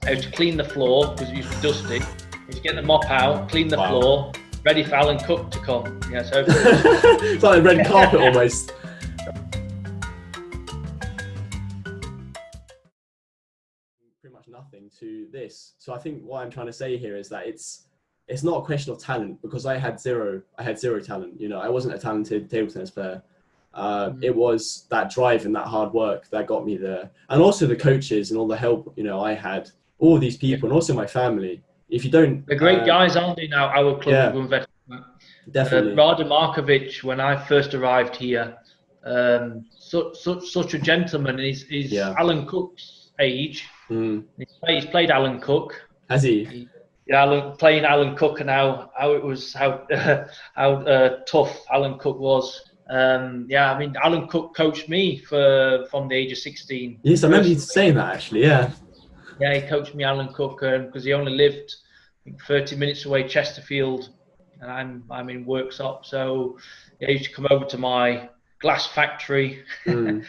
I used to clean the floor because it used to be dusty. I used to get the mop out, clean the Wow. floor, ready for Alan Cook to come. Yeah, so It's like a red carpet almost. Pretty much nothing to this. So I think what I'm trying to say here is that it's not a question of talent, because I had zero talent. You know, I wasn't a talented table tennis player. It was that drive and that hard work that got me there, and also the coaches and all the help, you know, I had, all these people, and also my family. If you don't, they're great guys, aren't they? Now our club, yeah, definitely. Rada Markovic, when I first arrived here, such a gentleman. He's Alan Cook's age. He's played Alan Cook. Has he? Playing Alan Cook, and how tough Alan Cook was. I mean, Alan Cook coached me from the age of 16. Yes, I remember you saying that actually. Yeah. Yeah, he coached me, Alan Cook, because he only lived, I think, 30 minutes away, Chesterfield, and I'm in Worksop. So yeah, he used to come over to my glass factory. I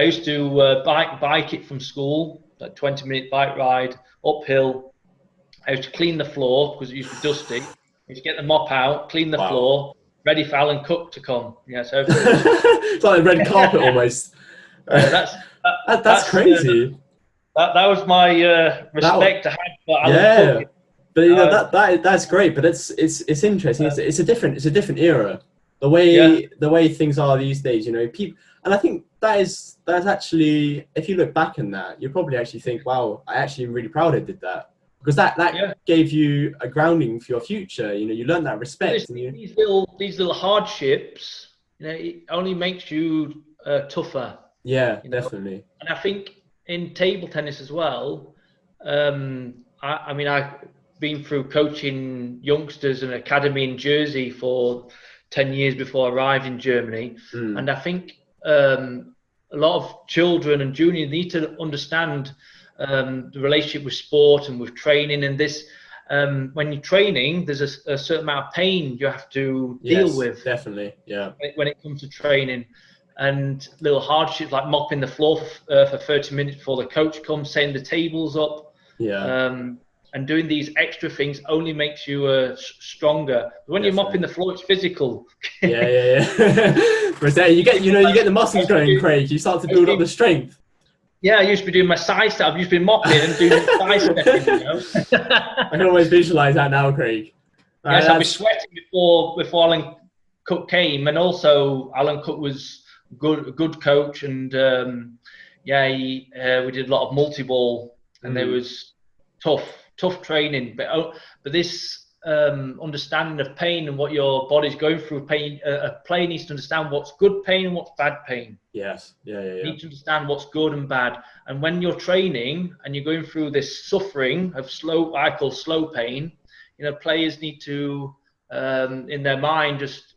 used to bike it from school, like 20-minute bike ride uphill. I used to clean the floor because it used to be dusty. I used to get the mop out, clean the floor, ready for Alan Cook to come. Yeah, so it's like a red carpet almost. That's crazy. That was my respect to have for Alan Cook. But you know, that's great. But it's interesting. It's a different era. The way things are these days, you know, people, and I think that's actually, if you look back in that, you probably actually think, wow, I actually am really proud I did that, because that gave you a grounding for your future. You know, you learn that respect. These little hardships, you know, it only makes you tougher. Yeah, you know? Definitely. And I think in table tennis as well, I mean, I've been through coaching youngsters in an academy in Jersey for 10 years before I arrived in Germany. And I think a lot of children and juniors need to understand the relationship with sport and with training. And this, when you're training, there's a certain amount of pain you have to deal with. Definitely, yeah. When it comes to training. And little hardships like mopping the floor for 30 minutes before the coach comes, setting the tables up, and doing these extra things only makes you stronger. When you're mopping the floor, it's physical. Yeah. You get the muscles going, Craig. You start to build up the strength. Yeah, I used to be doing my side step. I've used to be mopping and doing side stepping. You know? I can always visualize that now, Craig. Yes, I'd be sweating before Alan Cook came, and also Alan Cook was a good coach, and we did a lot of multi-ball, and there was tough training, but this understanding of pain and what your body's going through. Pain, a player needs to understand what's good pain and what's bad pain. Yes, yeah. You need to understand what's good and bad, and when you're training and you're going through this suffering of I call slow pain, you know, players need to in their mind just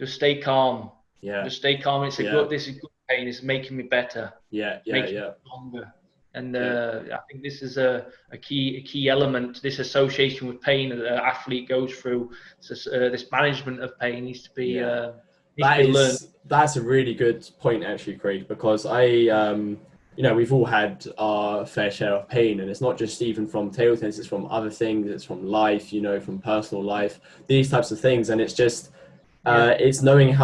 stay calm. Just stay calm. This is good pain. It's making me better. Making me stronger. And I think this is a key element. This association with pain that an athlete goes through. This management of pain needs to be learned. That's a really good point, actually, Craig. Because we've all had our fair share of pain, and it's not just even from table tennis. It's from other things. It's from life. You know, from personal life. These types of things, and it's just. It's knowing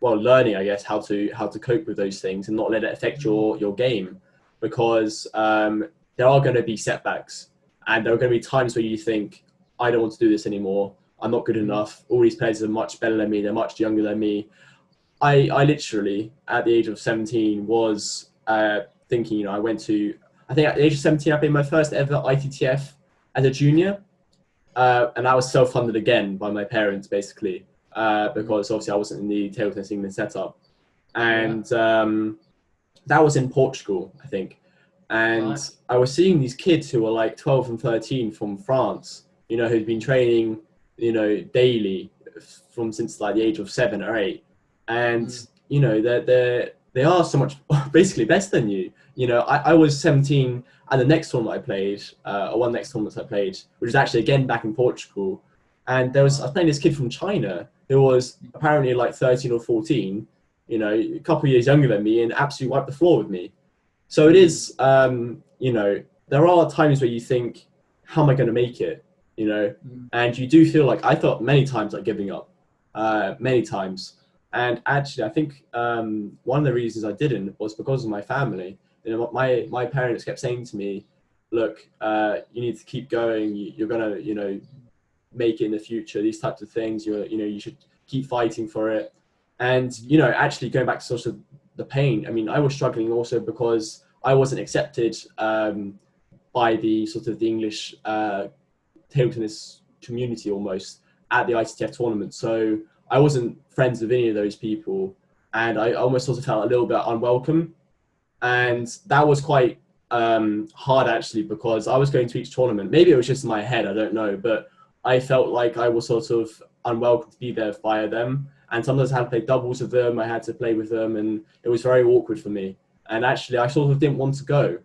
learning, I guess, how to cope with those things and not let it affect your game, because there are going to be setbacks, and there are going to be times where you think, I don't want to do this anymore. I'm not good enough. All these players are much better than me. They're much younger than me. I literally, at the age of 17, was thinking, you know, I think at the age of 17, I played my first ever ITTF as a junior, and I was self-funded again by my parents, basically. Because obviously I wasn't in the table tennis England setup, and that was in Portugal, I think. And I was seeing these kids who were like 12 and 13 from France, you know, who'd been training, you know, daily since like the age of 7 or 8, and you know, they are so much basically better than you. You know, I was 17 at the next tournament I played, one next tournament I played, which was actually again back in Portugal, and I was playing this kid from China who was apparently like 13 or 14, you know, a couple of years younger than me, and absolutely wiped the floor with me. So it is, you know, there are times where you think, how am I going to make it? You know, and you do feel like, I thought many times like giving up, many times. And actually, I think one of the reasons I didn't was because of my family. You know, my parents kept saying to me, look, you need to keep going. You're gonna, you know, make it in the future. These types of things, you know, you should keep fighting for it. And you know, actually going back to sort of the pain. I mean, I was struggling also because I wasn't accepted by the sort of the English table tennis community almost at the ITTF tournament. So I wasn't friends with any of those people, and I almost sort of felt a little bit unwelcome. And that was quite hard actually, because I was going to each tournament. Maybe it was just in my head, I don't know, but I felt like I was sort of unwelcome to be there via them. And sometimes I had to play doubles with them, I had to play with them, and it was very awkward for me. And actually, I sort of didn't want to go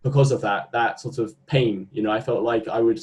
because of that sort of pain. You know, I felt like I would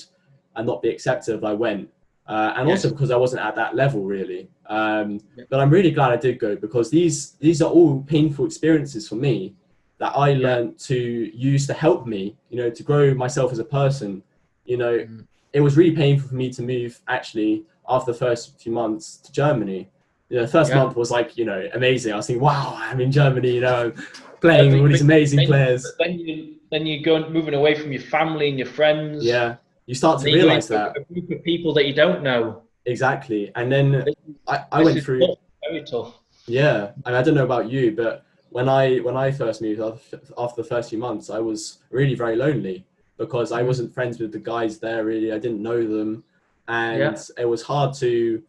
not be accepted if I went. And also because I wasn't at that level really. But I'm really glad I did go, because these are all painful experiences for me that I learned to use to help me, you know, to grow myself as a person. You know, it was really painful for me to move actually after the first few months to Germany. You know, the first month was like, you know, amazing. I was thinking, wow, I'm in Germany, you know, playing with all these amazing players. Then you go moving away from your family and your friends. Yeah, you start to realize that. A group of people that you don't know. Exactly. And then I went through. Tough, very tough. Yeah, and I don't know about you, but when I first moved after the first few months, I was really very lonely because I wasn't friends with the guys there really. I didn't know them, and it was hard to,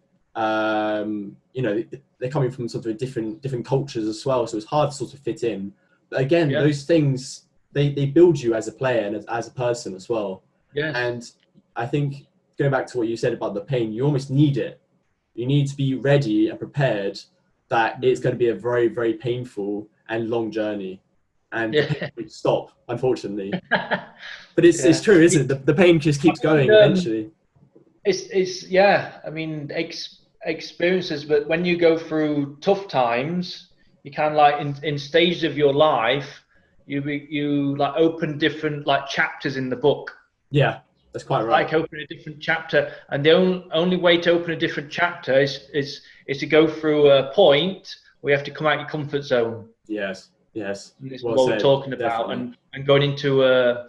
you know, they're coming from sort of different cultures as well, so it was hard to sort of fit in. But again, those things they build you as a player and as a person as well. And I think going back to what you said about the pain, you almost need it. You need to be ready and prepared that it's going to be a very, very painful and long journey, and the pain won't stop, unfortunately. But it's true, isn't it? The pain just keeps going eventually. It's I mean, experiences, but when you go through tough times, you kind of like in stages of your life, you like open different like chapters in the book. Yeah, that's quite right. Like open a different chapter, and the only way to open a different chapter is to go through a point where you have to come out your comfort zone. Yes. And this is what we're talking about, and going into a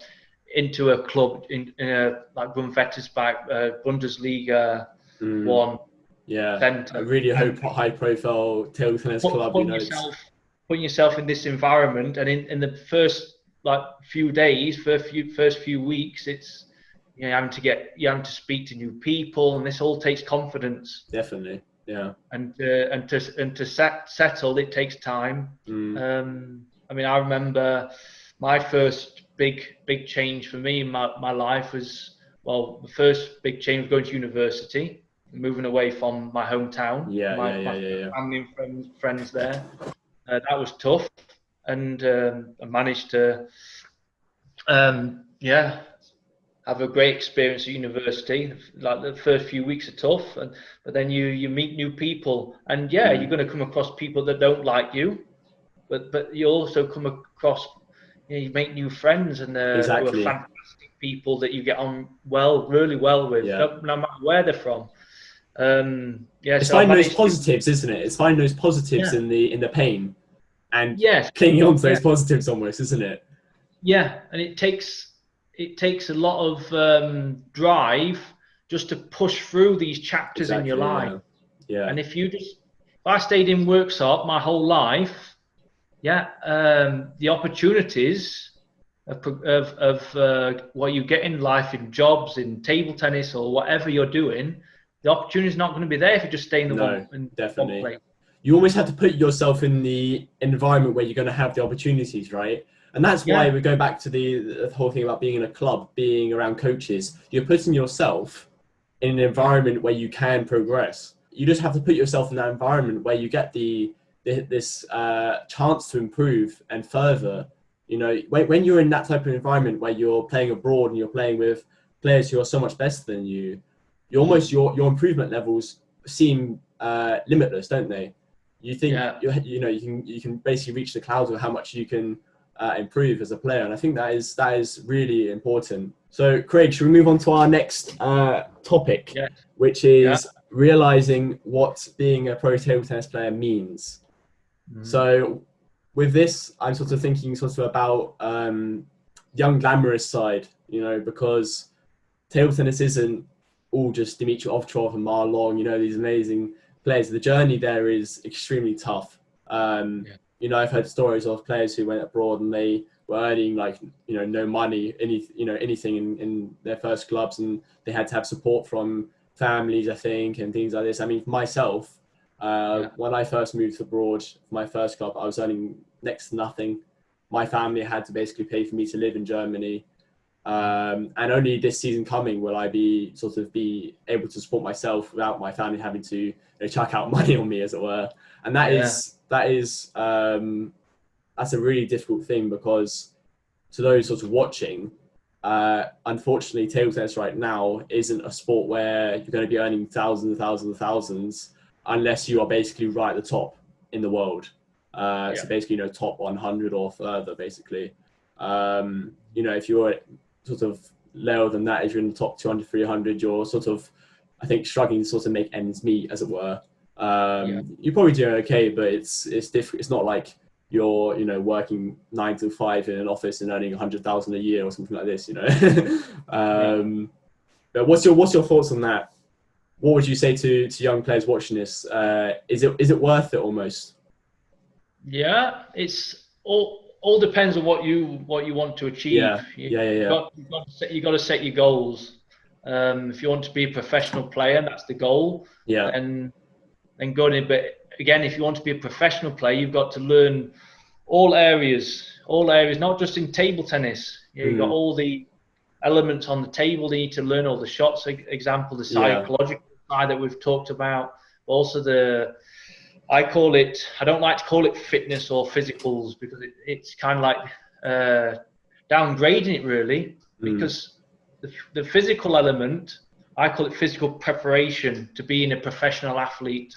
club in a like Bundesliga Bundesliga one. Yeah, center. a really high profile table tennis club. Putting yourself in this environment, and in the first like few days, first few weeks, it's you having to speak to new people, and this all takes confidence. Definitely, yeah. And to settle, it takes time. I mean, I remember my first big change for me in my life was, well, the first big change was going to university, moving away from my hometown. My family and friends there. That was tough, and I managed to have a great experience at university. Like the first few weeks are tough, but then you meet new people, and you're going to come across people that don't like you, but you also come across, you make new friends, and who are fantastic people that you get on really well with, no matter where they're from. It's finding those positives, isn't it? It's finding those positives in the pain, and clinging on to those positives almost, isn't it? Yeah, and it takes a lot of drive just to push through these chapters in your life. Yeah. And if I stayed in workshop my whole life, the opportunities of what you get in life, in jobs, in table tennis, or whatever you're doing, the opportunity is not going to be there if you just stay in one place. You almost have to put yourself in the environment where you're going to have the opportunities, right? And that's why we go back to the whole thing about being in a club, being around coaches. You're putting yourself in an environment where you can progress. You just have to put yourself in that environment where you get this chance to improve and further. You know, when you're in that type of environment where you're playing abroad and you're playing with players who are so much better than you, your improvement levels seem limitless, don't they? You think you can basically reach the clouds with how much you can improve as a player. And I think that is really important. So Craig, should we move on to our next topic, Yeah. which is realizing what being a pro table tennis player means. So with this, I'm sort of thinking about the unglamorous side, because table tennis isn't all just Dmitry Ovtcharov and Ma Long, these amazing players. The journey there is extremely tough. I've heard stories of players who went abroad and they were earning no money, anything in their first clubs, and they had to have support from families, I think, and things like this. I mean, for myself, when I first moved abroad for my first club, I was earning next to nothing. My family had to basically pay for me to live in Germany. And only this season coming will I be able to support myself without my family having to chuck out money on me, as it were. And that's a really difficult thing, because to those sort of watching, unfortunately, table tennis right now isn't a sport where you're going to be earning thousands unless you are basically right at the top in the world. So basically, top 100 or further, basically. If you're sort of lower than that, if you're in the top 200, 300, you're sort of, I think, struggling to sort of make ends meet, as it were. You're probably doing okay, but it's different. It's not like you're working 9 to 5 in an office and earning 100,000 a year or something like this. But what's your thoughts on that? What would you say to young players watching this? Is it worth it almost? Yeah, it's all depends on what you want to achieve. You got to set your goals. If you want to be a professional player, that's the goal. Then go in. But again, if you want to be a professional player, you've got to learn all areas, not just in table tennis. You've got all the elements on the table. You need to learn all the shots. Example, the psychological side that we've talked about. Also I don't like to call it fitness or physicals, because it's kind of like downgrading it, really, because the physical element, I call it physical preparation to being a professional athlete.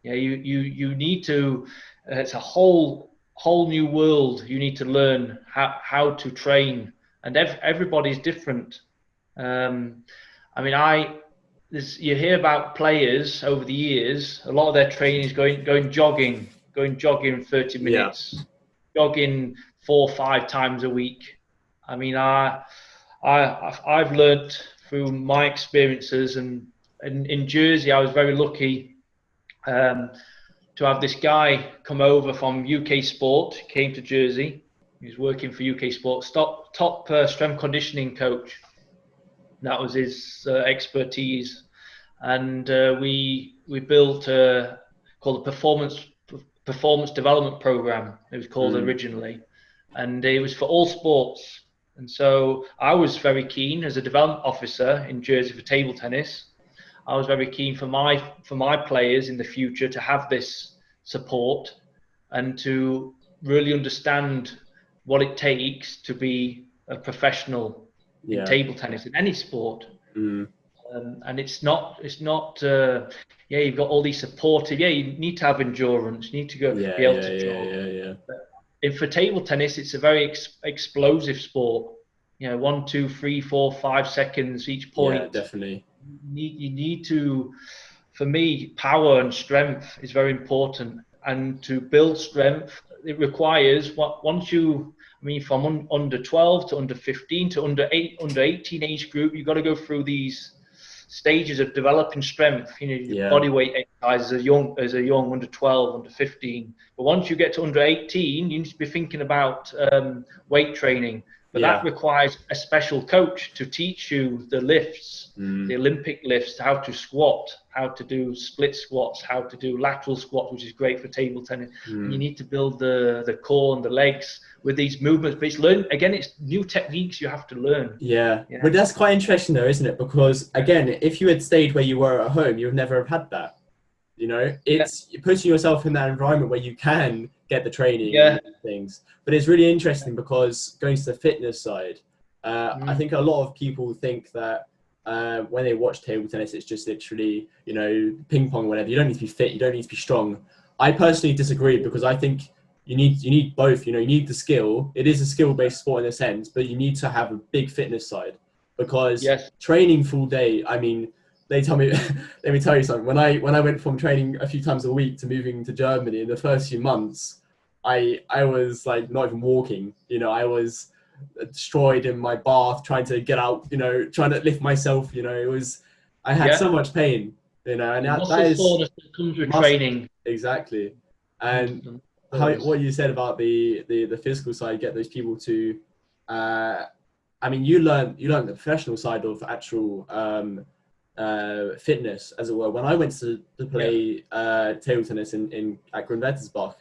You need to, it's a whole new world. You need to learn how to train, and everybody's different. You hear about players over the years, a lot of their training is going jogging 30 minutes, jogging 4 or 5 times a week. I mean, I've learnt through my experiences, and in Jersey, I was very lucky to have this guy come over from UK Sport. He came to Jersey. He was working for UK Sport, top strength conditioning coach. That was his expertise, and we built called the performance development program. It was called originally, and it was for all sports. And so I was very keen, as a development officer in Jersey for table tennis. I was very keen for my players in the future to have this support and to really understand what it takes to be a professional in table tennis, in any sport. And it's not you've got all these supportive, you need to have endurance, you need to go be able to jog. But for table tennis, it's a very explosive sport. 1, 2, 3, 4, 5 seconds each point. Definitely. You need to, for me, power and strength is very important. And to build strength, it requires from under 12 to under 15 to under 18 age group, you've got to go through these stages of developing strength. Body weight exercises as a young under 12, under 15. But once you get to under 18, you need to be thinking about weight training. But that requires a special coach to teach you the lifts, the Olympic lifts, how to squat, how to do split squats, how to do lateral squats, which is great for table tennis. And you need to build the core and the legs with these movements. But it's new techniques you have to learn. But that's quite interesting, though, isn't it? Because again, if you had stayed where you were at home, you would never have had that. It's putting yourself in that environment where you can get the training and things. But it's really interesting, because going to the fitness side, I think a lot of people think that when they watch table tennis, it's just literally, ping pong, whatever. You don't need to be fit, you don't need to be strong. I personally disagree, because I think you need both. You need the skill. It is a skill-based sport in a sense, but you need to have a big fitness side, because Yes. training full day, I mean, they tell me, let me tell you something. When I went from training a few times a week to moving to Germany, in the first few months, I was like not even walking. I was destroyed in my bath, trying to get out. Trying to lift myself. I had so much pain. And The that muscle is soreness that comes with training. exactly. And Does. what you said about the physical side, get those people to, I mean, you learn the professional side of actual fitness, as it were. When I went to play table tennis at Grünwettersbach,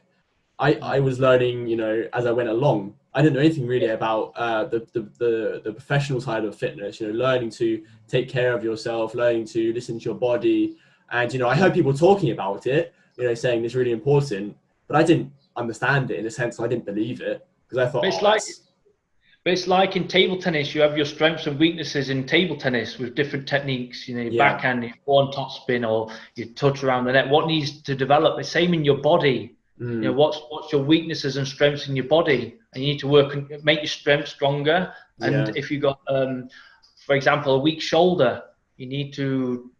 I was learning, as I went along. I didn't know anything really about the professional side of fitness. Learning to take care of yourself, learning to listen to your body, and I heard people talking about it, saying it's really important, but I didn't understand it in a sense. I didn't believe it, because I thought, But it's like in table tennis, you have your strengths and weaknesses in table tennis with different techniques. Your backhand, your forehand top spin, or your touch around the net. What needs to develop? The same in your body. What's your weaknesses and strengths in your body, and you need to work and make your strength stronger. And if you got, for example, a weak shoulder, you need to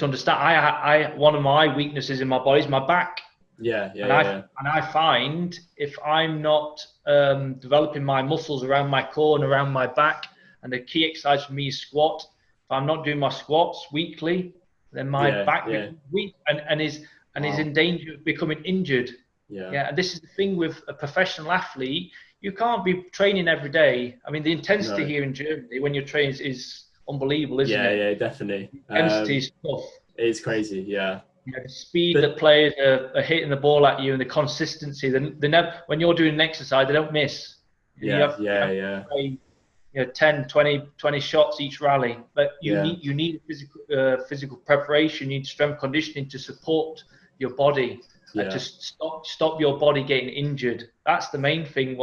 understand. I one of my weaknesses in my body is my back. And I find if I'm not developing my muscles around my core and around my back, and the key exercise for me is squat. If I'm not doing my squats weekly, then my back becomes weak and is in danger of becoming injured. And this is the thing with a professional athlete. You can't be training every day. I mean, the intensity here in Germany when you're training is unbelievable, isn't it? Yeah, definitely. The intensity is tough. It's crazy, the speed that players are hitting the ball at you, and the consistency. They never, when you're doing an exercise, they don't miss. You have to play, 10, 20 shots each rally. But you need physical preparation. You need strength conditioning to support your body and to stop your body getting injured. That's the main thing.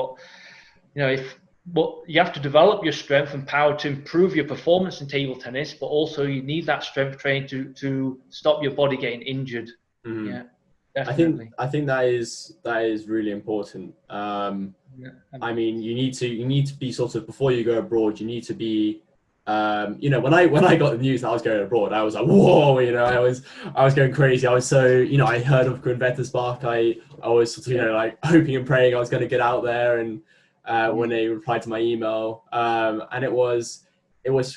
But you have to develop your strength and power to improve your performance in table tennis, but also you need that strength training to stop your body getting injured. Yeah, definitely. I think that is really important. I mean, you need to be sort of, before you go abroad, you need to be, when I got the news that I was going abroad, I was like, whoa, I was going crazy. I was so, I heard of Grünwettersbach. I was sort of, like hoping and praying I was going to get out there, and when they replied to my email, and it was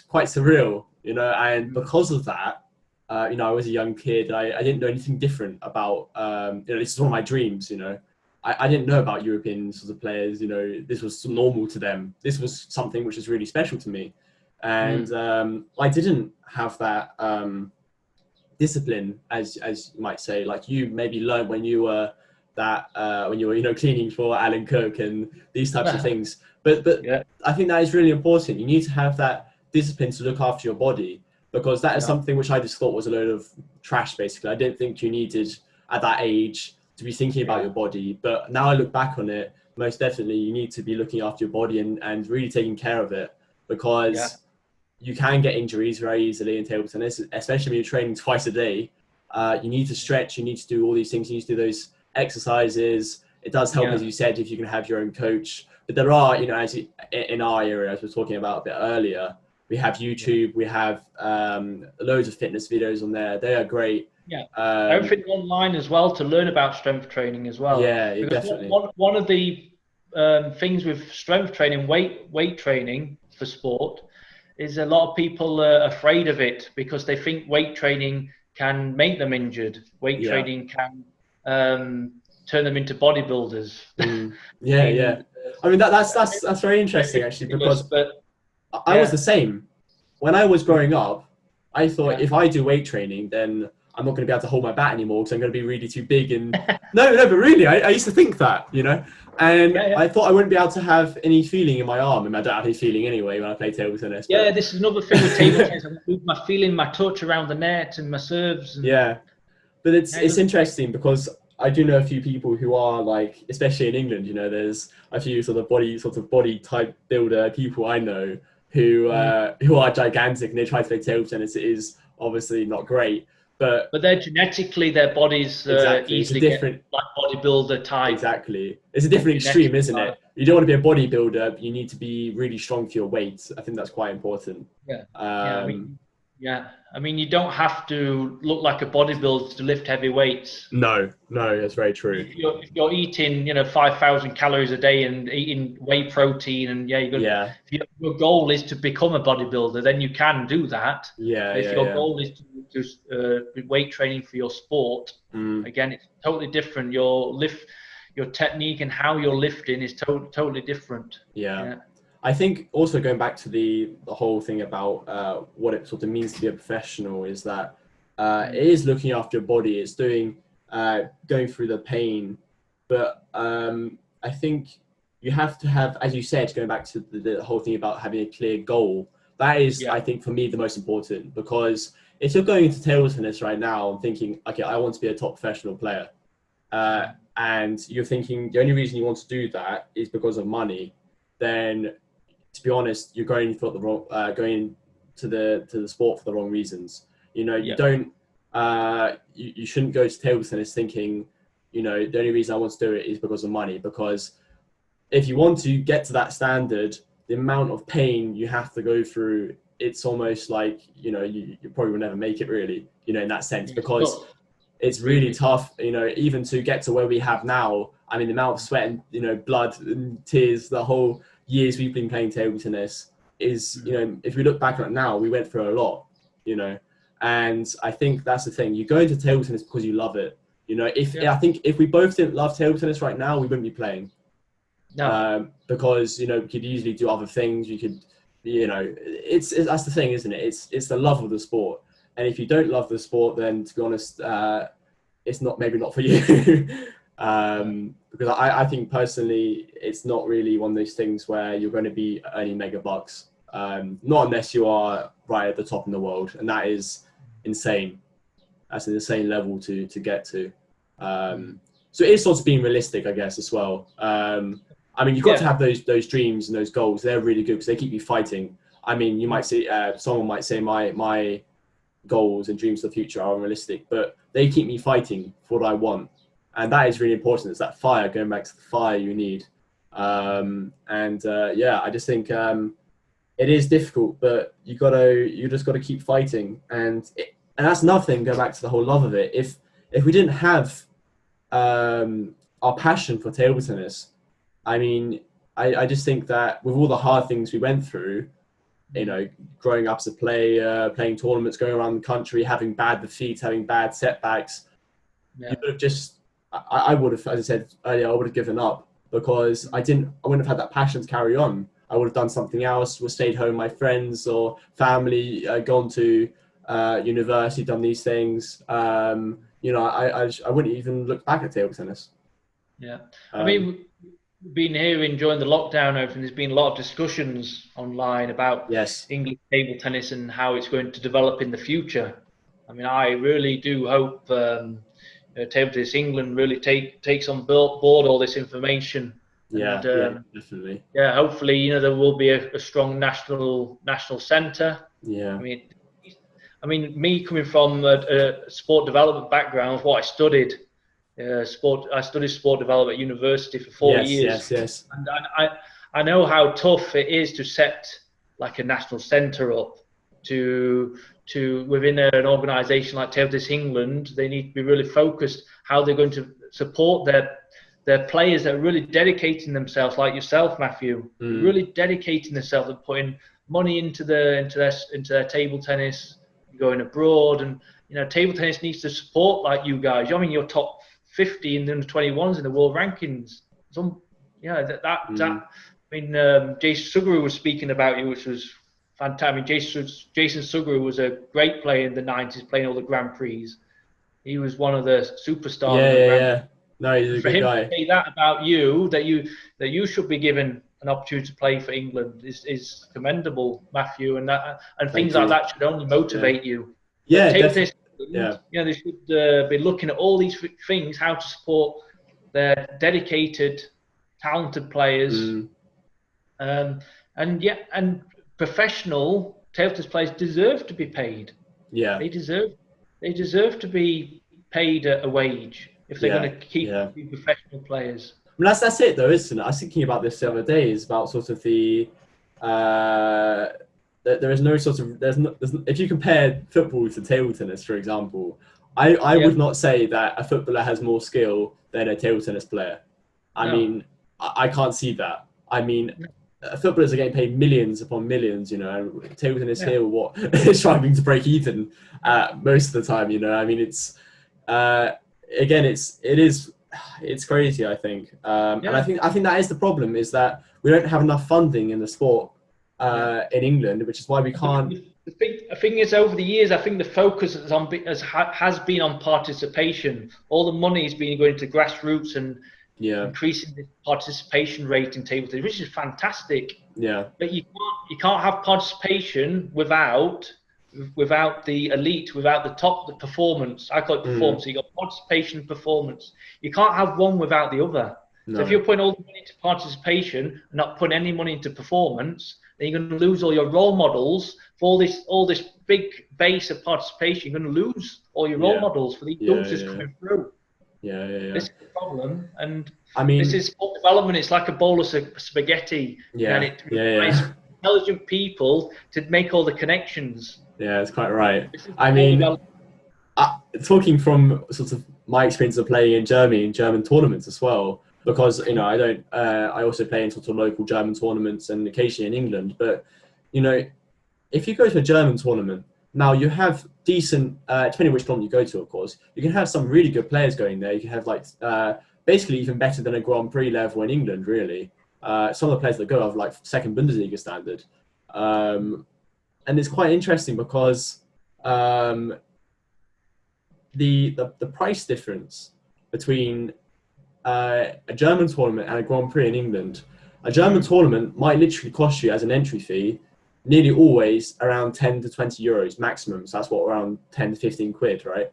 quite surreal, and because of that, I was a young kid. I didn't know anything different about, this is one of my dreams, I didn't know about European sort of players, this was normal to them. This was something which was really special to me. And I didn't have that discipline, as you might say, like you maybe learned when you were cleaning for Alan Cook and these types of things. But I think that is really important. You need to have that discipline to look after your body, because that is something which I just thought was a load of trash, basically. I didn't think you needed at that age to be thinking about your body. But now I look back on it, most definitely you need to be looking after your body and really taking care of it, because you can get injuries very easily in table tennis, especially when you're training twice a day. You need to stretch, you need to do all these things, you need to do those exercises. It does help, as you said, if you can have your own coach. But there are, as in our area, as we were talking about a bit earlier, we have YouTube, we have loads of fitness videos on there. They are great. Everything online as well to learn about strength training as well. Because definitely. One of the things with strength training, weight training for sport, is a lot of people are afraid of it because they think weight training can make them injured. Weight training can turn them into bodybuilders. I mean, that's very interesting, actually, because I was the same. When I was growing up, I thought if I do weight training, then I'm not going to be able to hold my bat anymore because I'm going to be really too big. And no, but really, I used to think that, and I thought I wouldn't be able to have any feeling in my arm. I mean, I don't have any feeling anyway when I play table tennis. Yeah, this is another thing with table tennis. My feeling, my touch around the net and my serves. But it's interesting because I do know a few people who are like, especially in England, there's a few sort of body type builder people I know who are gigantic and they try to play table tennis. It is obviously not great. But they're genetically, their bodies exactly, it's a easily get different. like bodybuilder type Exactly. It's a different genetic extreme, isn't type. it? You don't want to be a bodybuilder, but you need to be really strong for your weight. I think that's quite important. Yeah, yeah. Um, I mean, you don't have to look like a bodybuilder to lift heavy weights. no, no, that's very true. If you're eating, 5,000 calories a day and eating whey protein, and yeah, Yeah, if your goal is to become a bodybuilder, then you can do that. yeah, But if yeah, your yeah. goal is to weight training for your sport, Mm, again, it's totally different. Your technique and how you're lifting is totally different. yeah. Yeah, I think also going back to the whole thing about what it sort of means to be a professional is that it is looking after your body. It's doing going through the pain, but I think you have to have, as you said, going back to the whole thing about having a clear goal. That is, yeah, I think, for me, the most important because if you're going into table tennis right now and thinking, okay, I want to be a top professional player, and you're thinking the only reason you want to do that is because of money, then to be honest, you're going for the wrong, going to the sport for the wrong reasons. You yeah, don't, you shouldn't go to table tennis thinking, the only reason I want to do it is because of money. Because if you want to get to that standard, the amount of pain you have to go through, it's almost like you probably will never make it really, in that sense, yeah. because Look, it's really really. tough, even to get to where we have now. I mean, the amount of sweat and, blood and tears, the whole years we've been playing table tennis is, if we look back on it now, we went through a lot, you know, and I think that's the thing. You go into table tennis because you love it. If Yeah. I think if we both didn't love table tennis right now, we wouldn't be playing. No. Because, we could easily do other things. You could, it's that's the thing, isn't it? It's the love of the sport. And if you don't love the sport, then to be honest, it's maybe not for you. No. Because I think personally, it's not really one of those things where you're going to be earning mega bucks. Not unless you are right at the top in the world, and that is insane. That's an insane level to get to. So it's sort of being realistic, I guess, as well. I mean, you've got to Yeah. have those dreams and those goals. They're really good because they keep you fighting. I mean, you might say someone might say my goals and dreams for the future are unrealistic, but they keep me fighting for what I want, and that is really important. It's that fire, going back to the fire you need. Yeah, I just think it is difficult, but you just gotta keep fighting, and that's nothing. Go back to the whole love of it. If we didn't have our passion for table tennis, I mean, I just think that with all the hard things we went through, growing up as a player, playing tournaments, going around the country, having bad defeats, having bad setbacks, you Yeah. would have I would have, as I said earlier, I would have given up because I wouldn't have had that passion to carry on. I would have done something else, would stayed home with my friends or family, gone to university, done these things. I wouldn't even look back at table tennis. Yeah. I Um, mean, we've been hearing during the lockdown and everything, there's been a lot of discussions online about yes, English table tennis and how it's going to develop in the future. I mean, I really do hope Table Tennis England really takes on board all this information, and yeah, definitely, yeah, hopefully, there will be a strong national centre. yeah, I mean, me coming from a sport development background, what I studied, I studied sport development at university for four yes, years, yes, yes, and I know how tough it is to set like a national centre up to within an organisation like Table Tennis England. They need to be really focused how they're going to support their players that are really dedicating themselves, like yourself, Matthew, really dedicating themselves and putting money into their table tennis, going abroad, and table tennis needs to support like you guys. I mean, you're top 50 in the under 21s in the world rankings. Some, yeah, that. I mean, Jason Suguru was speaking about you, which was fantastic. I mean, Jason Suguru was a great player in the 90s, playing all the Grand Prix. He was one of the superstars yeah, of the yeah, Grand Prix. yeah. No, he's a For good him to guy. say that about you, that you should be given an opportunity to play for England is commendable, Matthew, and things Thank like you. that should only Yeah, motivate you. But yeah, table definitely. tennis, Yeah, they should be looking at all these things, how to support their dedicated, talented players, um, and professional table tennis players deserve to be paid. yeah. They deserve. They deserve to be paid a wage if they're Yeah, going to keep yeah. being professional players. I mean, that's it though, isn't it? I was thinking about this the other day. Is about sort of the uh, there is no sort of if you compare football to table tennis, for example, I Yeah, would not say that a footballer has more skill than a table tennis player. I no, mean, I can't see that. I mean, no, footballers are getting paid millions upon millions. You know, table tennis yeah, here, what is struggling to break even yeah, most of the time. You know, I mean, it's uh, again, it's crazy. I think, and yeah, I think that is the problem is that we don't have enough funding in the sport yeah. in England, which is why we I think can't. the thing is, over the years, I think the focus has been on participation. All the money has been going to grassroots and Yeah, increasing the participation rate in table tennis, which is fantastic. yeah, But you can't have participation without the elite, without the performance. I call it mm, performance. So you got participation, performance. You can't have one without the other. So if no, you're putting all the money into participation and not putting any money into performance, then you're going to lose all your role models for all this big base of participation. You're going to lose all your role yeah, models for these yeah, youngsters yeah, coming through. yeah, yeah, This yeah. is the problem, and I this mean, is sport development. It's like a bowl of spaghetti, and yeah, it yeah, requires yeah, intelligent people to make all the connections. yeah. It's quite right. This is I sport mean, development. talking from sort of my experience of playing in Germany in German tournaments as well, because you know I don't. I also play in sort of local German tournaments and occasionally in England. But you know, if you go to a German tournament now, you have decent. Depending on which tournament you go to, of course, you can have some really good players going there. You can have like basically even better than a Grand Prix level in England, really. Some of the players that go have like second Bundesliga standard, and it's quite interesting because um, the price difference between a German tournament and a Grand Prix in England. A German Mm, tournament might literally cost you as an entry fee nearly always around 10 to 20 euros maximum. So that's what, around 10 to 15 quid, right?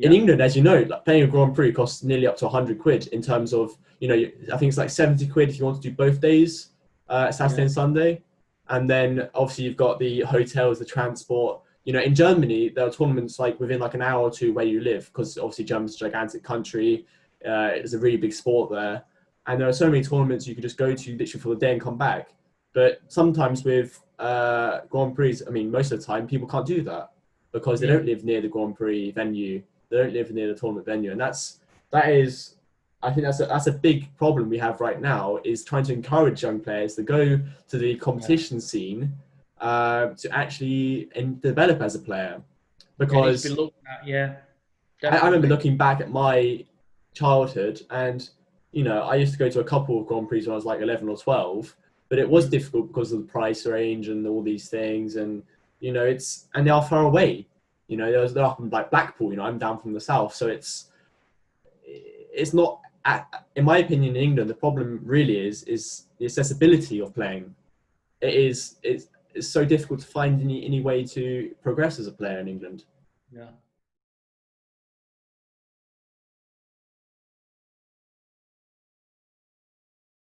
In yeah, England, as you know, like playing a Grand Prix costs nearly up to 100 quid in terms of, you know, I think it's like 70 quid if you want to do both days, Saturday yeah, and Sunday. And then obviously you've got the hotels, the transport. You know, in Germany, there are tournaments like within like an hour or two where you live, because obviously Germany's a gigantic country. It's a really big sport there. And there are so many tournaments you could just go to literally for the day and come back. But sometimes with Grand Prix, I mean, most of the time people can't do that because they don't mm, live near the Grand Prix venue. They don't live near the tournament venue, and that is, I think that's a big problem we have right now, is trying to encourage young players to go to the yeah, competition scene to actually develop as a player. yeah. It needs to be Because looked at. Yeah, I remember definitely. looking back at my childhood, and you know, I used to go to a couple of Grand Prix when I was like 11 or 12, but it was Mm, difficult because of the price range and all these things, and you know, and they are far away. You know, they're up in like Blackpool. You know, I'm down from the south, so it's not. In my opinion, in England, the problem really is the accessibility of playing. It's so difficult to find any way to progress as a player in England. yeah.